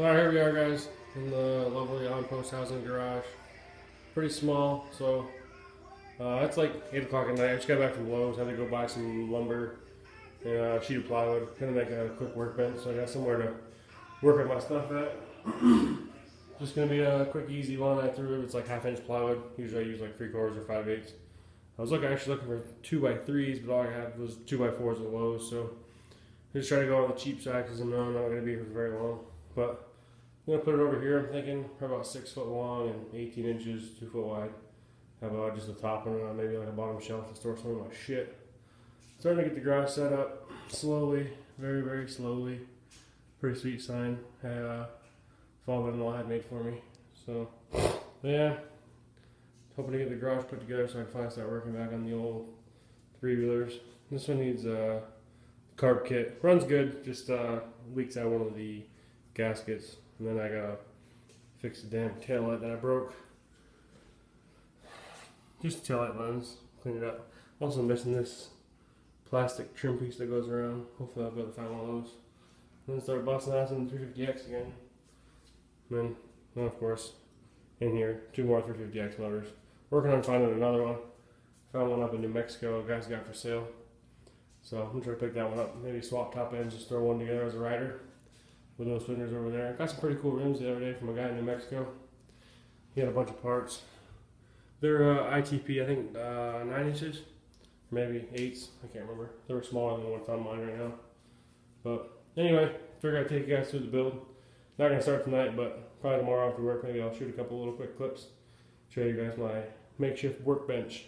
Alright, here we are, guys, in the lovely on-post housing garage. Pretty small, so it's like 8 o'clock at night. I just got back from Lowe's, had to go buy some lumber and a sheet of plywood. Gonna make a quick workbench, so I got somewhere to work on my stuff at. Just gonna be a quick, easy one. I threw it's like 1/2 inch plywood. Usually I use like 3/4 or 5/8. I was actually looking for 2x3s, but all I had was 2x4s at Lowe's, so I just try to go on the cheap side because I know I'm not gonna be here for very long. But I'm gonna put it over here. I'm thinking probably about 6 foot long and 18 inches, 2 foot wide. Have just the top and maybe like a bottom shelf to store some of my shit. Starting to get the garage set up slowly, very, very slowly. Pretty sweet sign. Father-in-law had made for me. So, yeah. Hoping to get the garage put together so I can finally start working back on the old 3-wheelers. This one needs a carb kit. Runs good, just leaks out one of the gaskets. And then I gotta fix the damn taillight that I broke. Just a taillight lens, clean it up. Also missing this plastic trim piece that goes around. Hopefully I'll be able to find one of those. And then start busting out some 350X again. And then, of course, in here, 2 more 350X motors. Working on finding another one. Found one up in New Mexico, a guy's got for sale. So I'm gonna try to pick that one up. Maybe swap top ends, just throw one together as a rider with those fenders over there. Got some pretty cool rims the other day from a guy in New Mexico. He had a bunch of parts. They're ITP, I think 9 inches, maybe 8s, I can't remember. They were smaller than what's on mine right now. But anyway, figured I'd take you guys through the build. Not gonna start tonight, but probably tomorrow after work, maybe I'll shoot a couple little quick clips. Show you guys my makeshift workbench.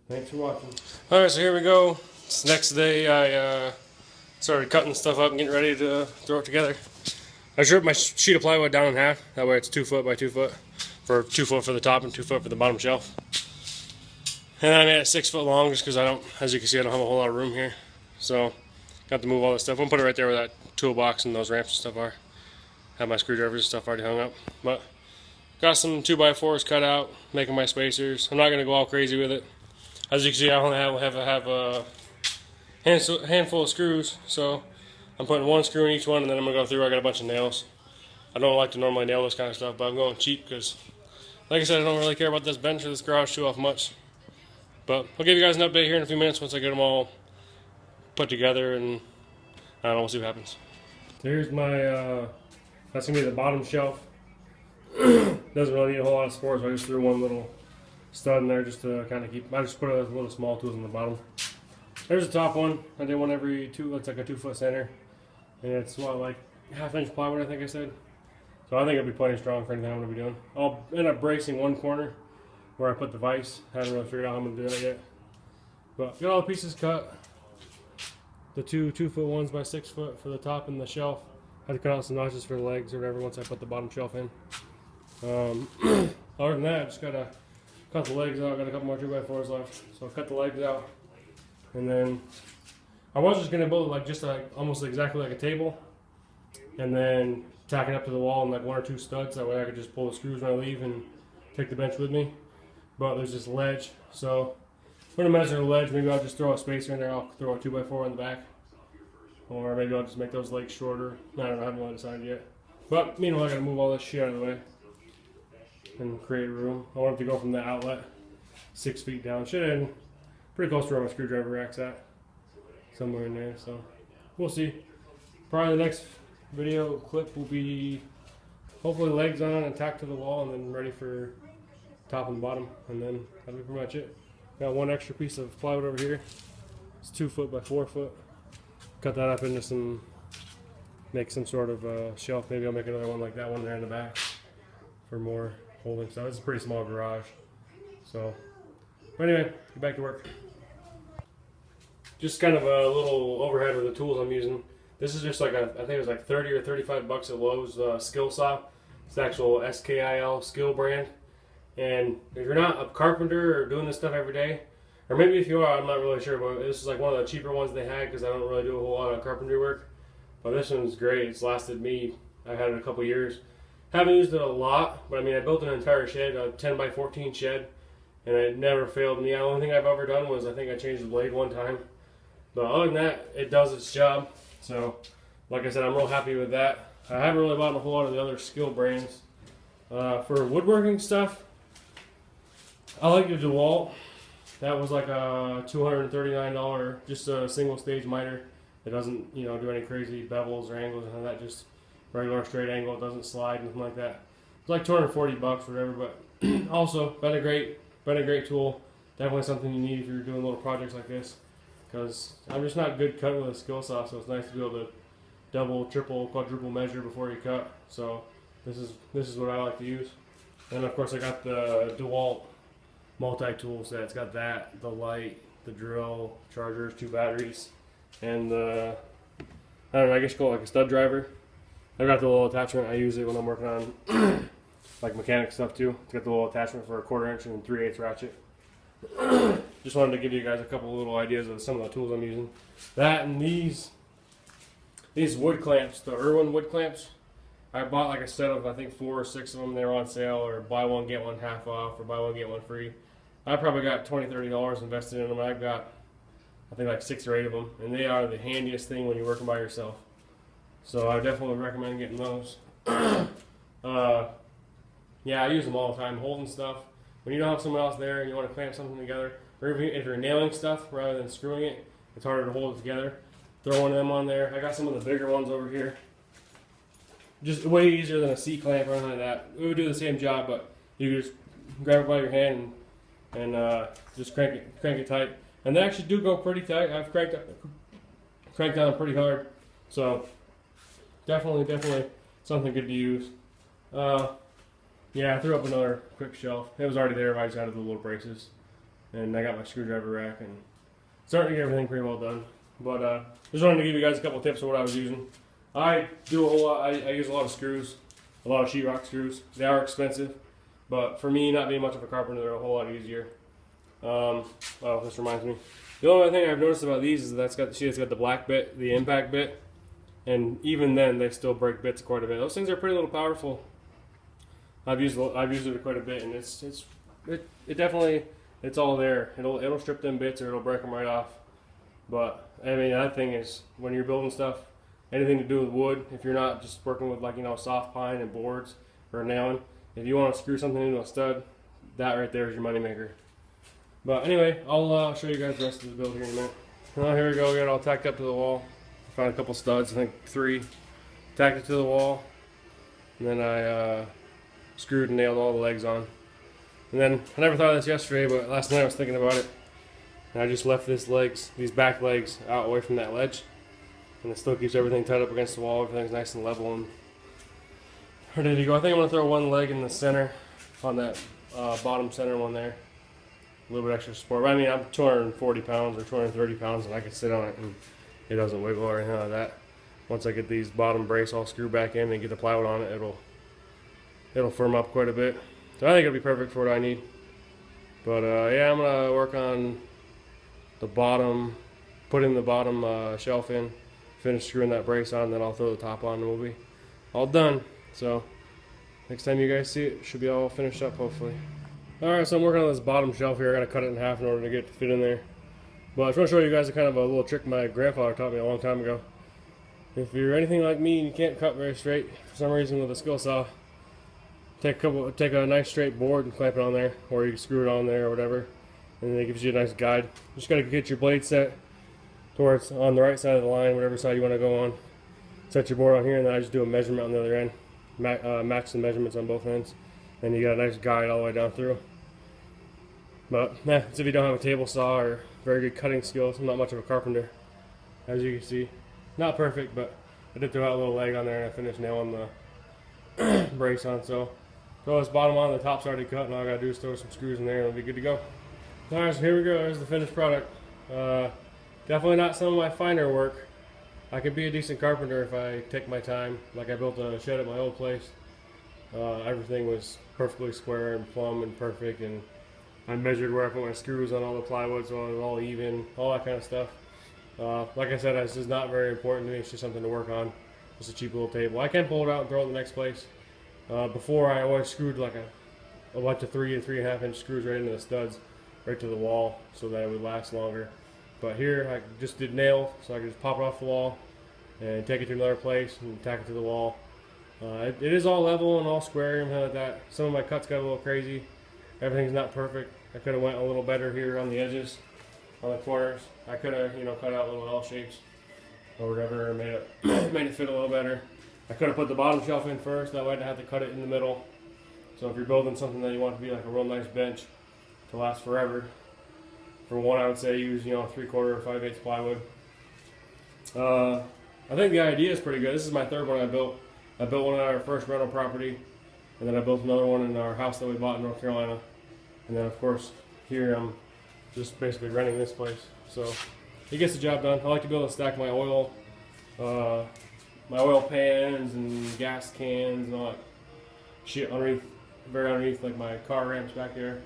Thanks for watching. Alright, so here we go. It's the next day. I started cutting stuff up and getting ready to throw it together. I stripped my sheet of plywood down in half. That way it's 2 foot by 2 foot. For 2 foot for the top and 2 foot for the bottom shelf. And I made it 6 foot long just because I don't, as you can see, I don't have a whole lot of room here. So, got to move all this stuff. I'm going to put it right there where that toolbox and those ramps and stuff are. Have my screwdrivers and stuff already hung up. But, got some 2x4s cut out, making my spacers. I'm not going to go all crazy with it. As you can see, I only have a handful of screws. So, I'm putting 1 screw in each one and then I'm going to go through. I got a bunch of nails. I don't like to normally nail this kind of stuff, but I'm going cheap because, like I said, I don't really care about this bench or this garage too off much. But I'll give you guys an update here in a few minutes once I get them all put together, and I don't know, we'll see what happens. So here's my, that's going to be the bottom shelf. Doesn't really need a whole lot of support, so I just threw one little stud in there just to kind of keep, I just put a little small tools on the bottom. There's the top one. I did one every 2, it's like a 2 foot center. And it's what, like 1/2 inch plywood, I think I said. So I think it'll be plenty strong for anything I'm going to be doing. I'll end up bracing one corner where I put the vise. I haven't really figured out how I'm going to do that yet. But got all the pieces cut. The two 2 foot ones by 6 foot for the top and the shelf. Had to cut out some notches for the legs or whatever once I put the bottom shelf in. Other than that, I just got to cut the legs out. Got a couple more 2x4s left. So I cut the legs out. And then I was just going to build it like almost exactly like a table. And then tack it up to the wall in like 1 or 2 studs. That way I could just pull the screws when I leave and take the bench with me. But there's this ledge, so I'm going to measure the ledge. Maybe I'll just throw a spacer in there. I'll throw a 2x4 in the back. Or maybe I'll just make those legs shorter. I don't know, I haven't really decided yet. But meanwhile, I got to move all this shit out of the way and create room. I want it to go from the outlet 6 feet down. Should end pretty close to where my screwdriver rack's at. Somewhere in there, so we'll see. Probably the next video clip will be hopefully legs on and tacked to the wall and then ready for top and bottom, and then that'll be pretty much it. Got 1 extra piece of plywood over here. It's 2 foot by 4 foot. Cut that up into make some sort of shelf. Maybe I'll make another one like that one there in the back for more holding stuff. It's a pretty small garage. So, but anyway, get back to work. Just kind of a little overhead with the tools I'm using. This is just like I think it was like 30 or 35 bucks at Lowe's skill saw. It's the actual SKIL skill brand. And if you're not a carpenter or doing this stuff every day, or maybe if you are, I'm not really sure, but this is like one of the cheaper ones they had because I don't really do a whole lot of carpentry work. But this one's great. It's lasted me, I've had it a couple years. Haven't used it a lot, but I mean I built an entire shed, a 10 by 14 shed, and it never failed me. The only thing I've ever done was I think I changed the blade one time. But other than that, it does its job. So, like I said, I'm real happy with that. I haven't really bought a whole lot of the other skill brands. For woodworking stuff, I like the DeWalt. That was like a $239, just a single stage miter. It doesn't, do any crazy bevels or angles and that. Just regular straight angle. It doesn't slide, nothing like that. It's like 240 bucks, whatever. But also been a great tool. Definitely something you need if you're doing little projects like this. Because I'm just not good cutting with a skill saw, so it's nice to be able to double, triple, quadruple measure before you cut. So this is what I like to use. And of course I got the DeWalt multi-tool set. It's got that, the light, the drill, chargers, 2 batteries, and the, I don't know, I guess you call it like a stud driver. I've got the little attachment. I use it when I'm working on like mechanic stuff too. It's got the little attachment for a 1/4 inch and 3/8 ratchet. Just wanted to give you guys a couple little ideas of some of the tools I'm using. That and these wood clamps, the Irwin wood clamps. I bought like a set of, I think 4 or 6 of them. They were on sale, or buy one get one half off, or buy one get one free. I probably got $20-30 invested in them. I've got, I think, like 6 or 8 of them, and they are the handiest thing when you're working by yourself. So I definitely recommend getting those. Yeah, I use them all the time, holding stuff. When you don't have someone else there and you want to clamp something together, or if you're nailing stuff rather than screwing it, it's harder to hold it together. Throw one of them on there. I got some of the bigger ones over here. Just way easier than a C-clamp or anything like that. It would do the same job, but you can just grab it by your hand and just crank it tight. And they actually do go pretty tight. I've cranked on them pretty hard. So definitely something good to use. Yeah, I threw up another quick shelf. It was already there, but I just added the little braces. And I got my screwdriver rack and starting to get everything pretty well done. But just wanted to give you guys a couple tips of what I was using. I do a whole lot. I use a lot of screws, a lot of sheetrock screws. They are expensive, but for me, not being much of a carpenter, they're a whole lot easier. Oh, this reminds me. The only thing I've noticed about these is that's got the black bit, the impact bit, and even then they still break bits quite a bit. Those things are pretty little powerful. I've used it quite a bit, and it definitely, it's all there. It'll strip them bits or it'll break them right off. But I mean, that thing is, when you're building stuff, anything to do with wood, if you're not just working with like soft pine and boards or nailing, if you want to screw something into a stud, that right there is your moneymaker. But anyway, I'll show you guys the rest of the build here in a minute. Well, here we go. We got it all tacked up to the wall. Found a couple studs, I think 3. Tacked it to the wall, and then I screwed and nailed all the legs on. And then I never thought of this yesterday, but last night I was thinking about it, and I just left these back legs out away from that ledge, and it still keeps everything tied up against the wall. Everything's nice and level and ready to go. I think I'm gonna throw one leg in the center on that bottom center one there. A little bit extra support. But I mean, I'm 240 pounds or 230 pounds, and I can sit on it and it doesn't wiggle or anything like that. Once I get these bottom brace all screwed back in and get the plywood on it, it'll firm up quite a bit. So I think it'll be perfect for what I need. But yeah, I'm gonna work on the bottom, putting the bottom shelf in, finish screwing that brace on, then I'll throw the top on and we'll be all done. So next time you guys see it, it should be all finished up hopefully. Alright, so I'm working on this bottom shelf here. I gotta cut it in half in order to get it to fit in there. But I just want to show you guys a kind of a little trick my grandfather taught me a long time ago. If you're anything like me and you can't cut very straight for some reason with a skill saw, take a nice straight board and clamp it on there, or you can screw it on there or whatever, and it gives you a nice guide. You just gotta get your blade set towards on the right side of the line, whatever side you want to go on. Set your board on here, and then I just do a measurement on the other end, match the measurements on both ends, and you got a nice guide all the way down through. But yeah, it's if you don't have a table saw or very good cutting skills. I'm not much of a carpenter, as you can see. Not perfect, but I did throw out a little leg on there and I finished nailing the brace on. So throw this bottom on, the top's already cut, and all I gotta do is throw some screws in there and it'll be good to go. Alright, so here we go. There's the finished product. Definitely not some of my finer work. I could be a decent carpenter if I take my time. Like I built a shed at my old place. Everything was perfectly square and plumb and perfect, and I measured where I put my screws on all the plywood so it was all even, all that kind of stuff. Like I said, this is not very important to me. It's just something to work on. Just a cheap little table. I can pull it out and throw it in the next place. Before, I always screwed like a bunch of 3 and 3.5 inch screws right into the studs, right to the wall, so that it would last longer. But here, I just did nail, so I could just pop it off the wall and take it to another place and tack it to the wall. It is all level and all square and like that. Some of my cuts got a little crazy. Everything's not perfect. I could have went a little better here on the edges, on the corners. I could have, cut out little L shapes or whatever, and made it fit a little better. I could have put the bottom shelf in first. That way I didn't have to cut it in the middle. So if you're building something that you want to be like a real nice bench to last forever, for one, I would say use 3/4 or 5/8 plywood. I think the idea is pretty good. This is my third one I built. I built one at our first rental property, and then I built another one in our house that we bought in North Carolina. And then of course here I'm just basically renting this place. So it gets the job done. I like to be able to stack my oil pans and gas cans and all that shit underneath, very underneath, like my car ramps back there.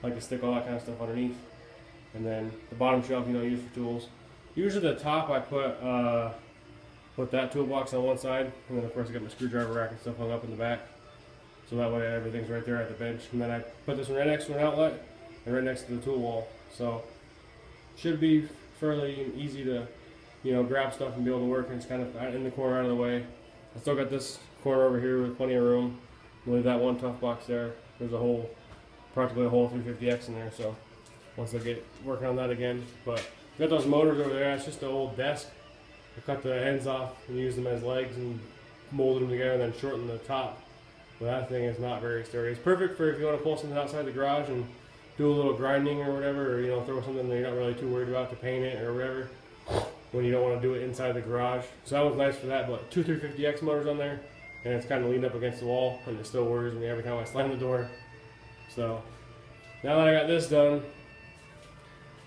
I like to stick all that kind of stuff underneath. And then the bottom shelf, use for tools. Usually the top I put that toolbox on one side, and then of course I got my screwdriver rack and stuff hung up in the back. So that way everything's right there at the bench. And then I put this one right next to an outlet and right next to the tool wall. So should be fairly easy to, grab stuff and be able to work, and it's kind of in the corner out of the way. I still got this corner over here with plenty of room. I'll leave that one tough box there. There's practically a whole 350X in there, so once I get working on that again. But got those motors over there. It's just an old desk. I cut the ends off and used them as legs and molded them together and then shortened the top. But that thing is not very sturdy. It's perfect for if you want to pull something outside the garage and do a little grinding or whatever, or throw something that you're not really too worried about to paint it or whatever, when you don't want to do it inside the garage. So that was nice for that. But two 350X motors on there, and it's kind of leaned up against the wall, and it still worries me every time I slam the door. So now that I got this done,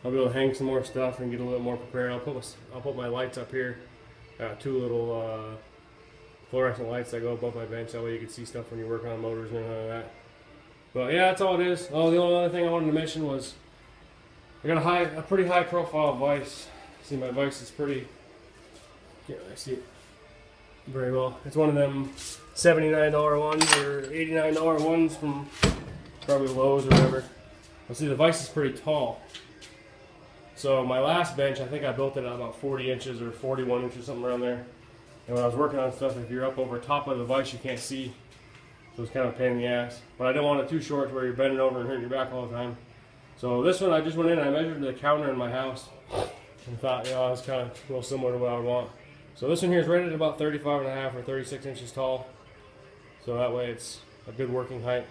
I'll be able to hang some more stuff and get a little more prepared. I'll put my lights up here. Two little fluorescent lights that go above my bench. That way you can see stuff when you're working on motors and all that. But yeah, that's all it is. Oh, the only other thing I wanted to mention was I got a pretty high profile vise. See, my vise is pretty. Can't really see it very well. It's one of them $79 ones or $89 ones from probably Lowe's or whatever. Well, see, the vise is pretty tall. So my last bench, I think I built it at about 40 inches or 41 inches, something around there. And when I was working on stuff, if you're up over top of the vise, you can't see. So it's kind of a pain in the ass. But I didn't want it too short to where you're bending over and hurting your back all the time. So this one, I just went in and I measured the counter in my house and thought, it's kind of a little similar to what I would want. So this one here is rated about 35.5 or 36 inches tall. So that way it's a good working height.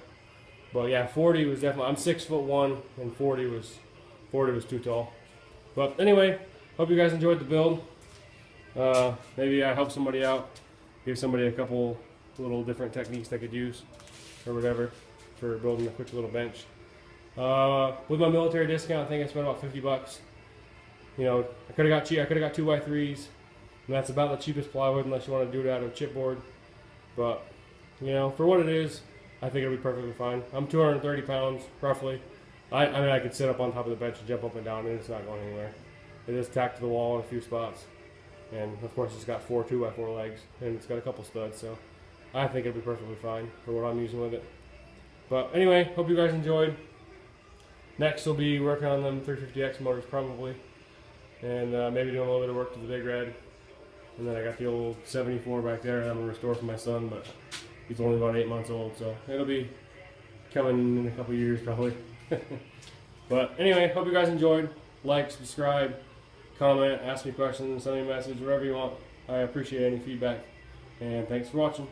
But yeah, 40 was definitely, I'm 6'1", and 40 was too tall. But anyway, hope you guys enjoyed the build. Maybe I helped somebody out, give somebody a couple little different techniques they could use or whatever for building a quick little bench. With my military discount, I think I spent about $50. I could have got 2x3s, and that's about the cheapest plywood unless you want to do it out of chipboard. But for what it is, I think it'll be perfectly fine. I'm 230 pounds roughly. I mean, I could sit up on top of the bench and jump up and down, and it's not going anywhere. It is tacked to the wall in a few spots, and of course it's got 4 2x4 legs, and it's got a couple studs, so I think it'll be perfectly fine for what I'm using with it. But anyway, hope you guys enjoyed. Next we'll be working on them 350X motors probably, and maybe doing a little bit of work to the big red. And then I got the old 74 back there that I'm going to restore for my son, but he's only about 8 months old, so it'll be coming in a couple years probably. But anyway, hope you guys enjoyed. Like, subscribe, comment, ask me questions, send me a message, whatever you want. I appreciate any feedback, and thanks for watching.